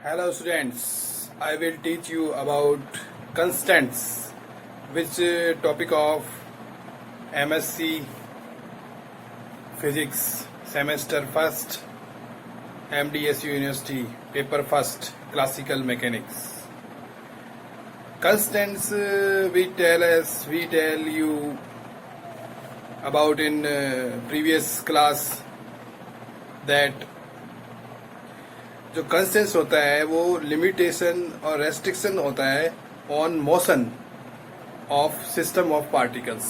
Hello students, I will teach you about constants, which topic of MSc Physics semester first, MDSU University paper first, Classical Mechanics. Constants we tell you about in previous class that जो कंस्टेंस होता है वो limitation और restriction होता है on motion of system of particles.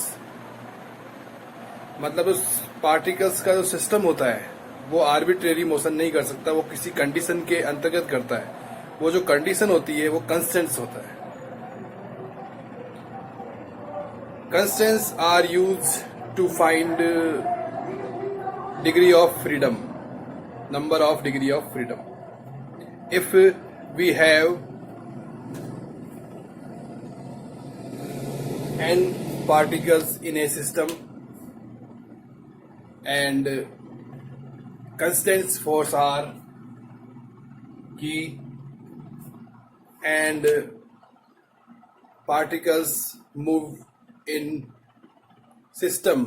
मतलब उस particles का जो सिस्टम होता है वो आर्बिट्रेरी मोशन नहीं कर सकता, वो किसी कंडीशन के अंतर्गत करता है। वो जो कंडीशन होती है वो कंस्टेंट्स होता है। Constants are use to find degree of freedom, number of degree of freedom. If we have n particles in a system and constants force are key and particles move in system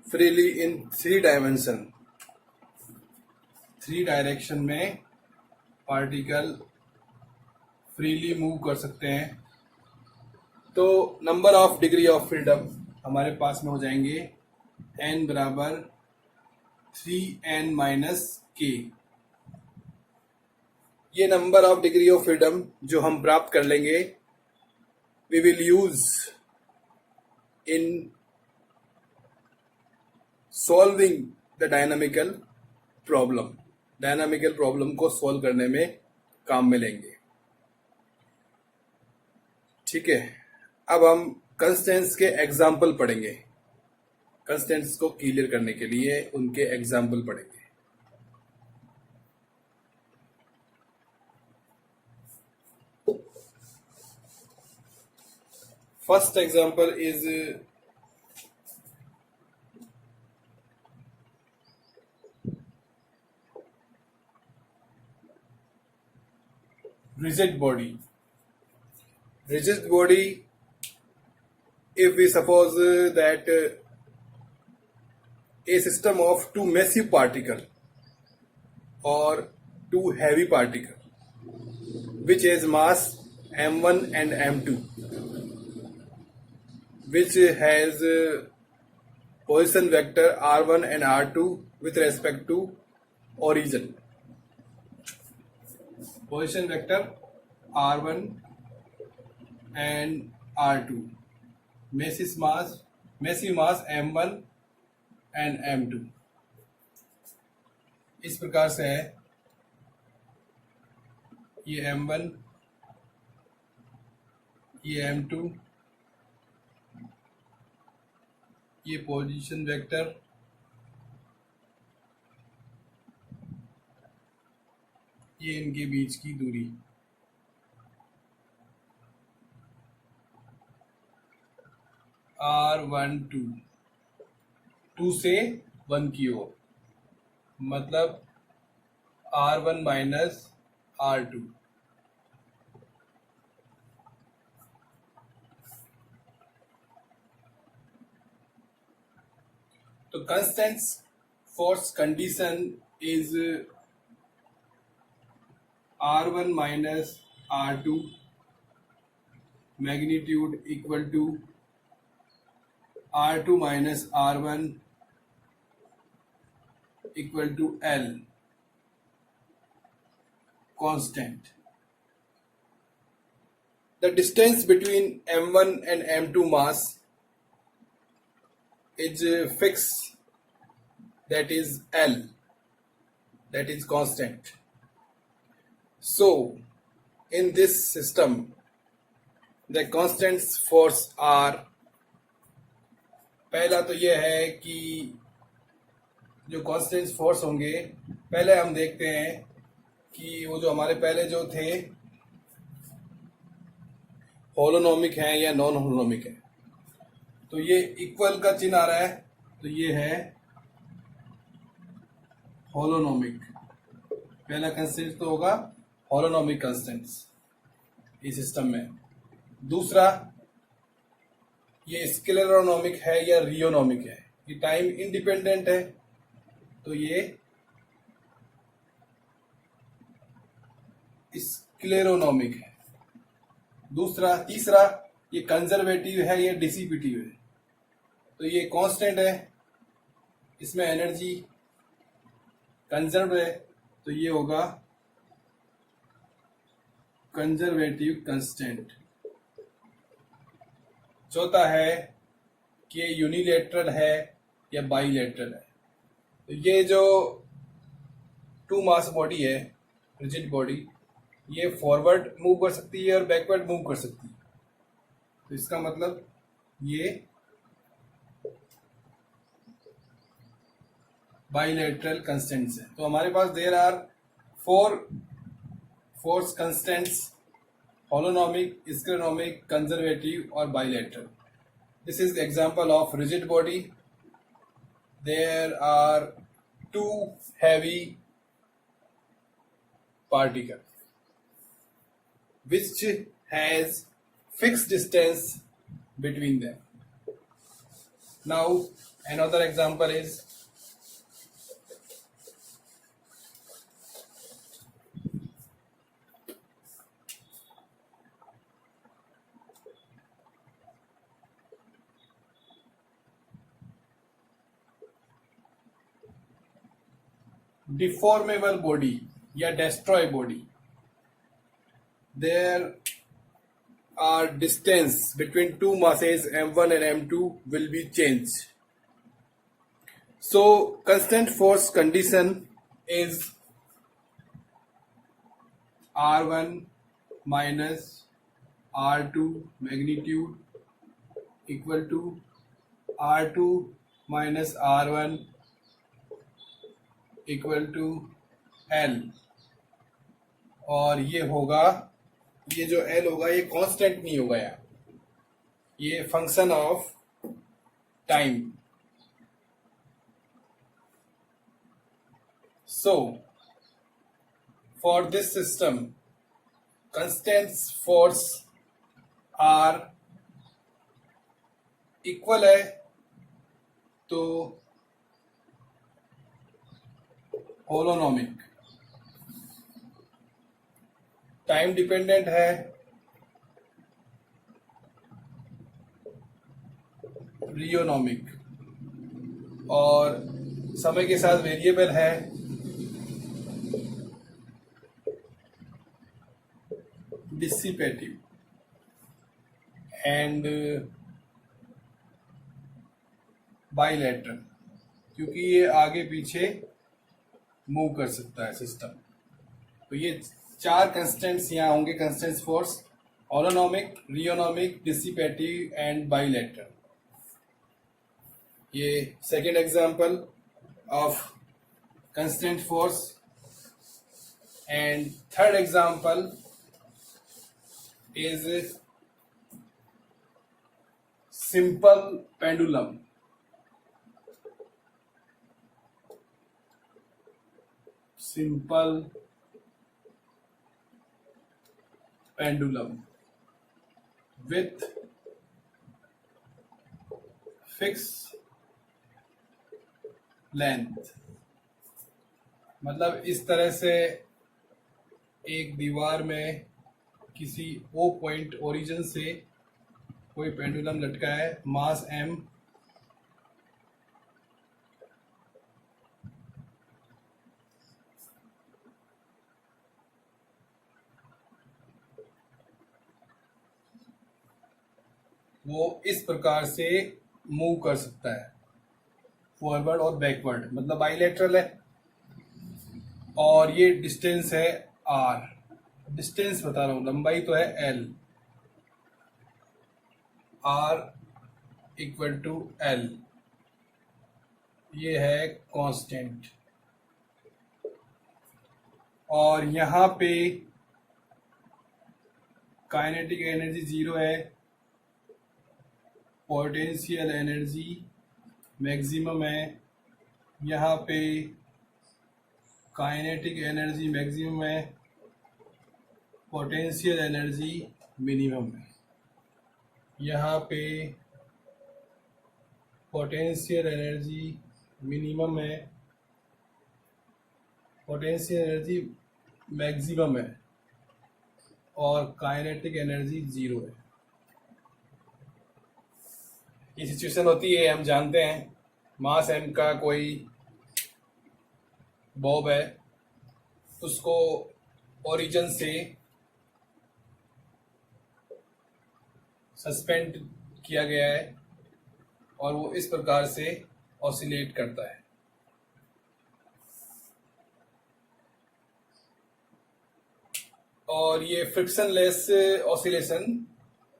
freely in 3 dimension, 3 direction में particle freely move कर सकते हैं। तो number of degree of freedom हमारे पास में हो जाएंगे n बराबर 3n माइनस k। ये नंबर ऑफ डिग्री ऑफ फ्रीडम जो हम प्राप्त कर लेंगे we will use in solving the dynamical problem. Dynamical problem को सॉल्व करने में काम में लेंगे। ठीक है, अब हम कंस्टेंट्स के एग्जाम्पल पढ़ेंगे। कंस्टेंट्स को क्लियर करने के लिए उनके एग्जाम्पल पढ़ेंगे। First example is rigid body. Rigid body, if we suppose that a system of 2 massive particle or 2 heavy particle which has mass m1 and m2, which has position vector r1 and r2 with respect to origin. Position vector r1 and r2, massive mass m1 and m2 इस प्रकार से है। ये m1, ये m2, ये position vector, ये इनके बीच की दूरी। R12 2 से 1 की ओर, मतलब R1 माइनस R2। तो constants force condition is R1 minus R2 magnitude equal to R2 minus R1 equal to L constant. The distance between M1 and M2 mass is fixed, that is L, that is constant. So, in this system, the constants force are, पहला तो यह है कि जो constants force होंगे, पहले हम देखते हैं कि वो जो हमारे पहले जो थे होलोनोमिक हैं या नॉन होलोनोमिक है। तो ये इक्वल का चिन्ह आ रहा है, तो ये है होलोनोमिक। पहला कंस्टेंट तो होगा हॉलोनॉमिक कांस्टेंट्स इस सिस्टम में। दूसरा, ये स्केलेरोनॉमिक है या रियोनॉमिक है, ये टाइम इंडिपेंडेंट है, तो ये स्क्लेरोनॉमिक है। तीसरा, ये कंजर्वेटिव है या डिसिपिटिव है, तो ये कांस्टेंट है, इसमें एनर्जी कंजर्व है, तो ये होगा कंजर्वेटिव कांस्टेंट। चौथा है कि ये यूनिलेटरल है या बाईलेटरल है, तो ये जो टू मास बॉडी है, रिजिड बॉडी, ये फॉरवर्ड मूव कर सकती है और बैकवर्ड मूव कर सकती है, तो इसका मतलब ये बाईलेटरल कंस्टेंट्स है। तो हमारे पास there are 4 force constants: holonomic, scleronomic, conservative और bilateral. This is the example of rigid body. There are 2 heavy particles which has fixed distance between them. Now another example is deformable body या destroy body. There are distance between two masses m1 and m2 will be changed. So constant force condition is r1 minus r2 magnitude equal to r2 minus r1 equal to L, और ये होगा, ये जो L होगा ये constant नहीं होगा यार, ये function of time. So for this system constant force are equal है, तो होलोनॉमिक। टाइम डिपेंडेंट है, रियोनॉमिक, और समय के साथ वेरिएबल है, डिसिपेटिव, एंड बाइलेटरल, क्योंकि ये आगे पीछे मूव कर सकता है सिस्टम। तो ये 4 कंस्टेंट्स यहाँ होंगे, constants force: holonomic, rheonomic, dissipative and bilateral. ये second example of constant force. And third example is simple pendulum. Simple pendulum with fixed length। मतलब इस तरह से एक दीवार में किसी ओ पॉइंट ओरिजिन से कोई पेंडुलम लटका है, मास m, वो इस प्रकार से मूव कर सकता है, फॉरवर्ड और बैकवर्ड, मतलब बाइलेटरल है, और ये डिस्टेंस है r, डिस्टेंस बता रहा हूं, लंबाई तो है l, r equal to l, ये है कांस्टेंट। और यहाँ पे काइनेटिक एनर्जी 0 है, पोटेंशियल एनर्जी मैक्सिमम है, यहाँ पे काइनेटिक एनर्जी मैक्सिमम है, पोटेंशियल एनर्जी मिनिमम है। यहाँ पे पोटेंशियल एनर्जी मिनिमम है, पोटेंशियल एनर्जी मैक्सिमम है और काइनेटिक एनर्जी 0 है। ये सिचुएशन होती है, हम जानते हैं मास m का कोई बॉब है, उसको ओरिजिन से सस्पेंड किया गया है और वो इस प्रकार से ऑसिलेट करता है। और ये फ्रिक्शनलेस ऑसिलेशन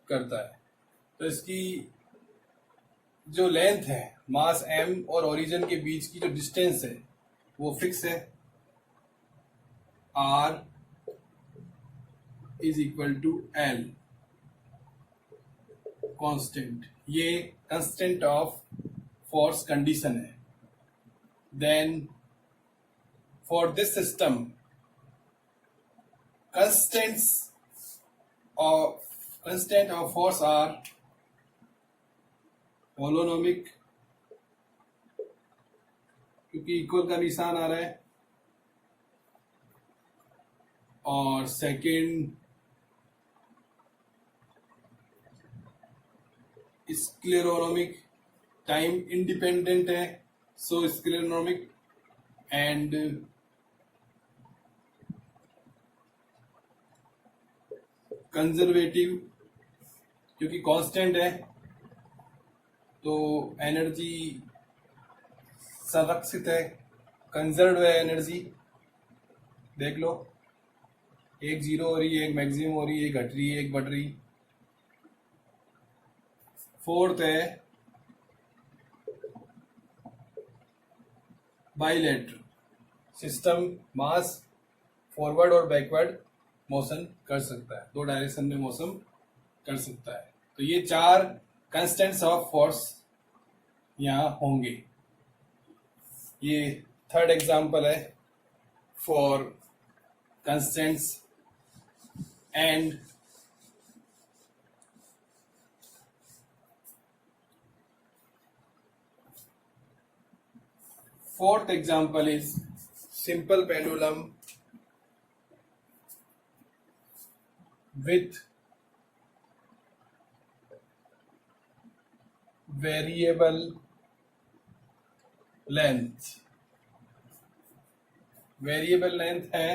करता है। तो इसकी जो लेंथ है मास m और ओरिजिन के बीच की जो डिस्टेंस है वो फिक्स है, r is equal to l constant. ये कांस्टेंट ऑफ फोर्स कंडीशन है। Then for this system constants of force are holonomic, क्योंकि इक्वल का निशान आ रहा है, और सेकेंड स्क्लेरोनोमिक, टाइम इंडिपेंडेंट है, सो स्क्लेरोनोमिक, एंड कंजर्वेटिव, क्योंकि कांस्टेंट है तो एनर्जी संरक्षित है, कंजर्व है एनर्जी। देख लो, एक 0 हो रही है, एक मैक्सिमम हो रही है, एक घट रही है, एक बढ़ रही। फोर्थ है बाइलेटरल सिस्टम, मास फॉरवर्ड और बैकवर्ड मोशन कर सकता है, 2 डायरेक्शन में मोशन कर सकता है। तो ये 4 कांस्टेंट्स ऑफ फोर्स यहाँ होंगे। ये थर्ड एग्जांपल है for constants. And fourth example is simple pendulum with variable length। Variable length है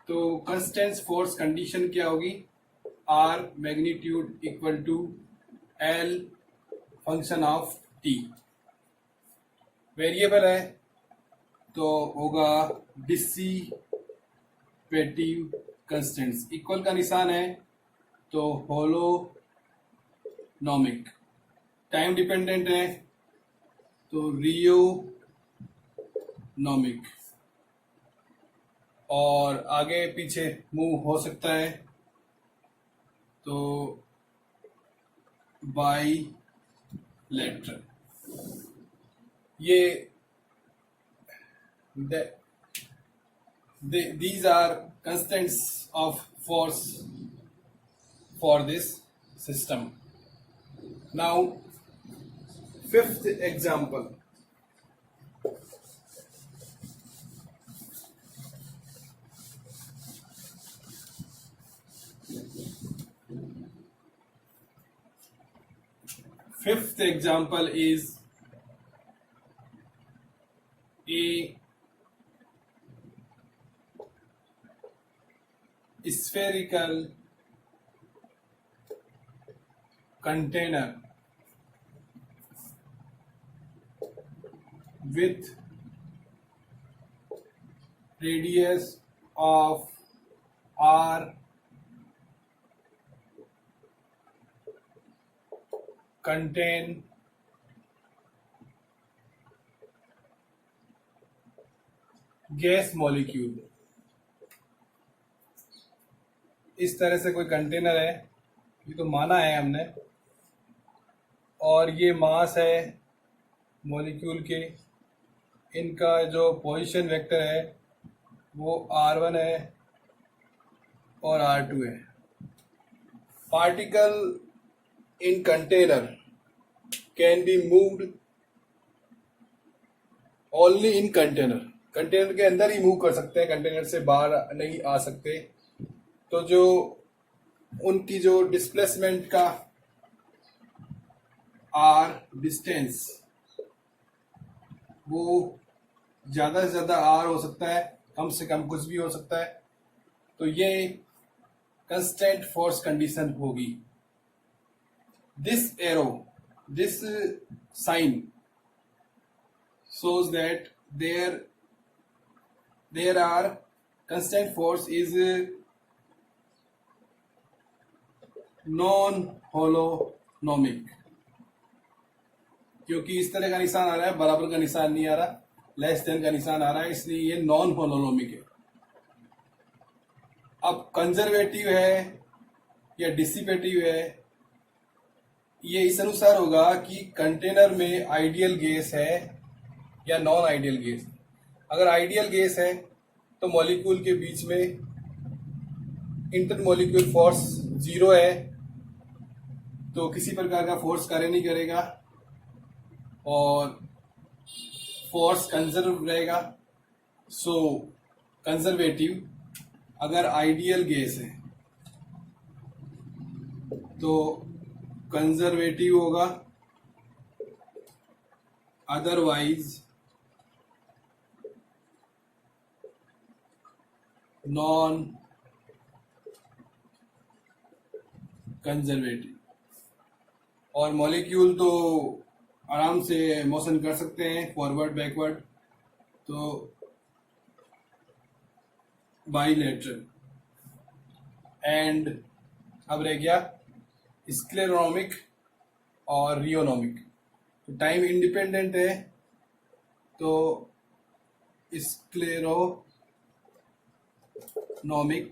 तो कंस्टेंट फोर्स कंडीशन क्या होगी, R magnitude equal to L function of T। Variable है तो होगा डिसिपेटिव कंस्टेंट्स, इक्वल का निशान है तो होलोनोमिक, टाइम डिपेंडेंट है तो रियोनोमिक, और आगे पीछे मूव हो सकता है तो बाइलेटरल। ये these are constants of force for this system. Now, fifth example. Fifth example is a spherical container with radius of r contain gas molecule. इस तरह से कोई कंटेनर है, ये तो माना है हमने, और ये मास है मॉलिक्यूल के, इनका जो पोजीशन वेक्टर है वो r1 है और R2 है। Particle in container can be moved only in container, container के अंदर ही मूव कर सकते हैं, कंटेनर से बाहर नहीं आ सकते। तो जो उनकी जो डिस्प्लेसमेंट का आर डिस्टेंस वो ज़्यादा से ज़्यादा आर हो सकता है, कम से कम कुछ भी हो सकता है। तो ये कंस्टेंट फोर्स कंडीशन होगी। This arrow, this sign shows that there are constant force is non-holonomic, क्योंकि इस तरह का निशान आ रहा है, बराबर का निशान नहीं आ रहा, लेस देन का निशान आ रहा है, इसलिए ये नॉन होलोनोमिक है। अब कंजर्वेटिव है या डिसिपेटिव है, ये इस अनुसार होगा कि कंटेनर में आइडियल गैस है या नॉन आइडियल गैस। अगर आइडियल गैस है तो मॉलिक्यूल के बीच में इंटरमॉलिक्यूल फोर्स 0 है, तो किसी प्रकार का फोर्स कार्य नहीं करेगा और फोर्स कंजर्व रहेगा। सो कंजर्वेटिव। अगर आइडियल गैस है तो कंजर्वेटिव होगा, अदरवाइज नॉन कंजर्वेटिव। और मॉलिक्यूल तो आराम से मोशन कर सकते हैं फॉरवर्ड बैकवर्ड, तो बाइलेटरल। एंड अब रह गया स्क्लेरोनोमिक और रियोनोमिक। तो टाइम इंडिपेंडेंट है तो scleronomic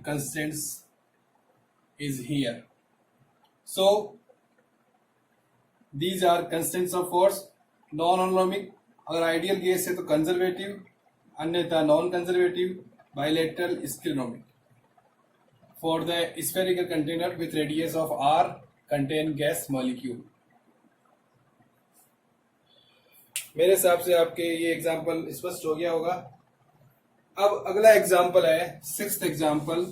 constants is here. So these are constants of force। Non holonomic, अगर आइडियल गैस है तो कंजर्वेटिव, अन्यथा non conservative, bilateral, scleronomic. For the spherical container with radius of r contain gas molecule. मेरे हिसाब से आपके ये एग्जांपल स्पष्ट हो गया होगा। अब अगला एग्जांपल है, 6th example,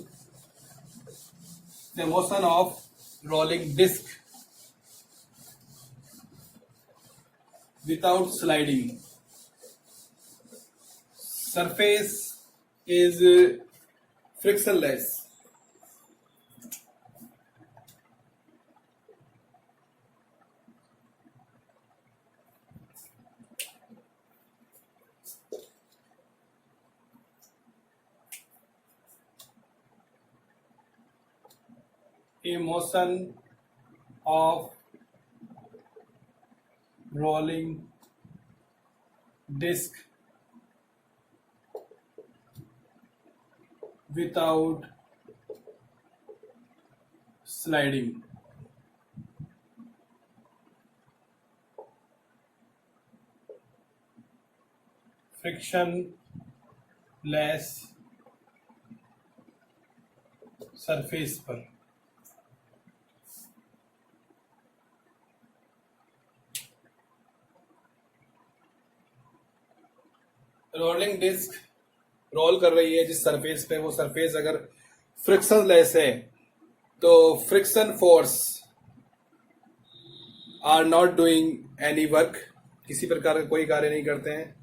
the motion of rolling disc without sliding. Surface is frictionless. A motion of rolling disc without sliding. Frictionless surface पर। रोलिंग डिस्क रोल कर रही है जिस सरफेस पे, वो सरफेस अगर फ्रिक्शन लेस है तो friction force are not doing any work, किसी प्रकार का कोई कार्य नहीं करते हैं।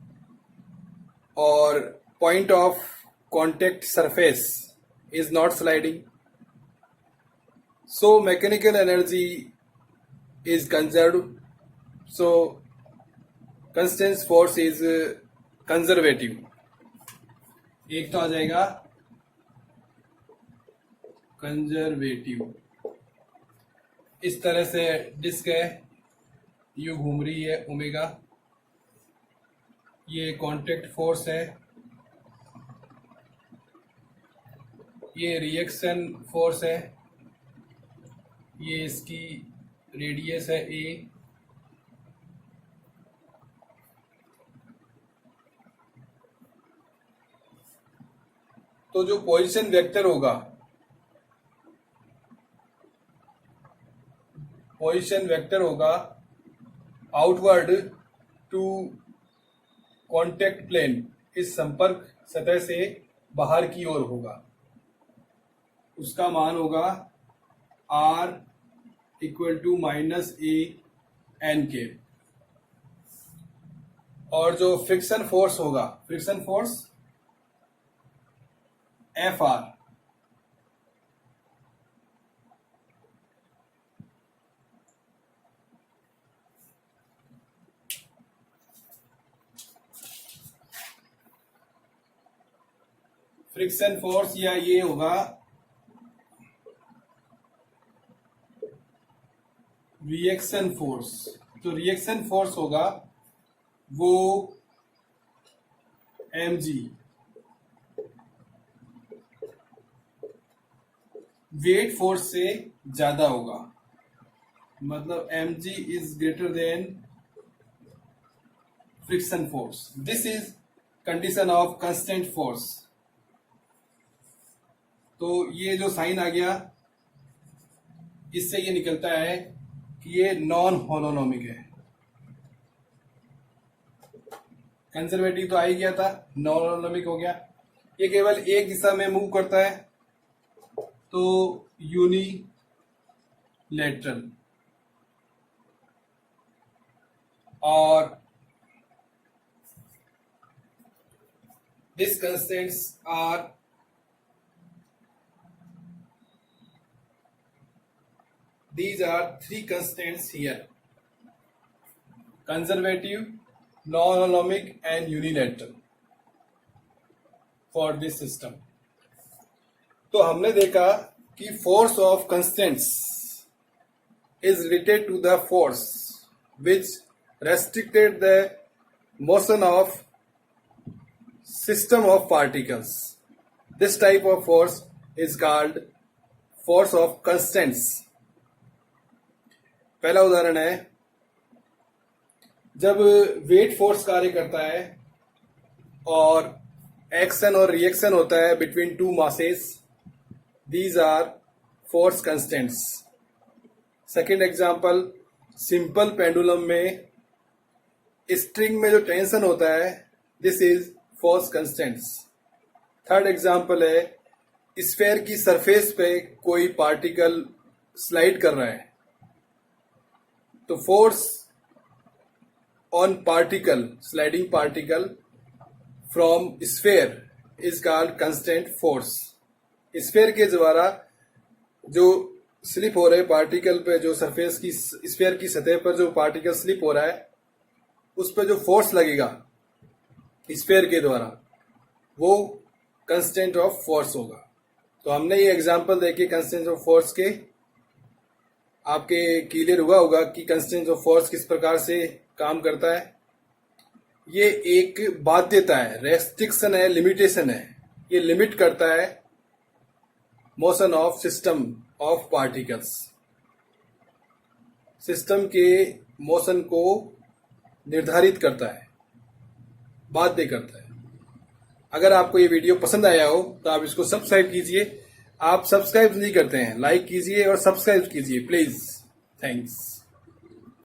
और point of contact surface is not sliding, so mechanical energy is conserve, so constant force is conservative. एक तो आ जाएगा कंजर्वेटिव। इस तरह से डिस्क है, यू घूम रही है ओमेगा, ये कांटेक्ट फोर्स है, ये रिएक्शन फोर्स है, ये इसकी रेडियस है ए, तो जो पोजीशन वेक्टर होगा पोजीशन वेक्टर होगा आउटवर्ड टू कॉन्टेक्ट प्लेन, इस संपर्क सतह से बाहर की ओर होगा, उसका मान होगा r इक्वल टू -a n। और जो फ्रिक्शन फोर्स होगा, friction force Fr, friction force या ये होगा रिएक्शन फोर्स। तो रिएक्शन फोर्स होगा वो mg, वेट फोर्स से ज्यादा होगा, मतलब mg is greater than friction force. This is condition of constant force. तो ये जो साइन आ गया, इससे ये निकलता है कि ये नॉन होलोनोमिक है। कंजर्वेटिव तो आ ही गया था, नॉन होलोनोमिक हो गया। ये केवल एक दिशा में मूव करता है, तो यूनिलैटरल। और this constants are these are three constants here: conservative, non-holonomic and unilateral for this system। तो हमने देखा कि force of constants is related to the force which restricted the motion of system of particles। This type of force is called force of constants। पहला उदाहरण है, जब weight force कार्य करता है और एक्शन और रिएक्शन होता है between two masses, these are force constants. Second example, simple pendulum में स्ट्रिंग में जो टेंशन होता है, this is force constants. Third example है, स्फेयर की सरफेस पे कोई पार्टिकल स्लाइड कर रहा है, तो force on particle, sliding particle from sphere is called constant force. Sphere के द्वारा जो स्लिप हो रहे पार्टिकल पे, जो सरफेस की स्फेयर की सतह पर जो पार्टिकल स्लिप हो रहा है, उस पर जो फोर्स लगेगा स्फेयर के द्वारा, वो कंस्टेंट ऑफ फोर्स होगा। तो हमने ये एग्जांपल देखे कंस्टेंट ऑफ फोर्स के, आपके क्लियर हुआ होगा कि कंस्टेंट ऑफ फोर्स किस प्रकार से काम करता है। ये एक बाध्यता है, रेस्ट्रिक्शन है, लिमिटेशन है। ये लिमिट करता है motion of system of particles, system के मोशन को निर्धारित करता है, बाध्य करता है। अगर आपको ये वीडियो पसंद आया हो तो आप इसको सब्सक्राइब कीजिए। आप सब्सक्राइब नहीं करते हैं, लाइक कीजिए और सब्सक्राइब कीजिए प्लीज। थैंक्स।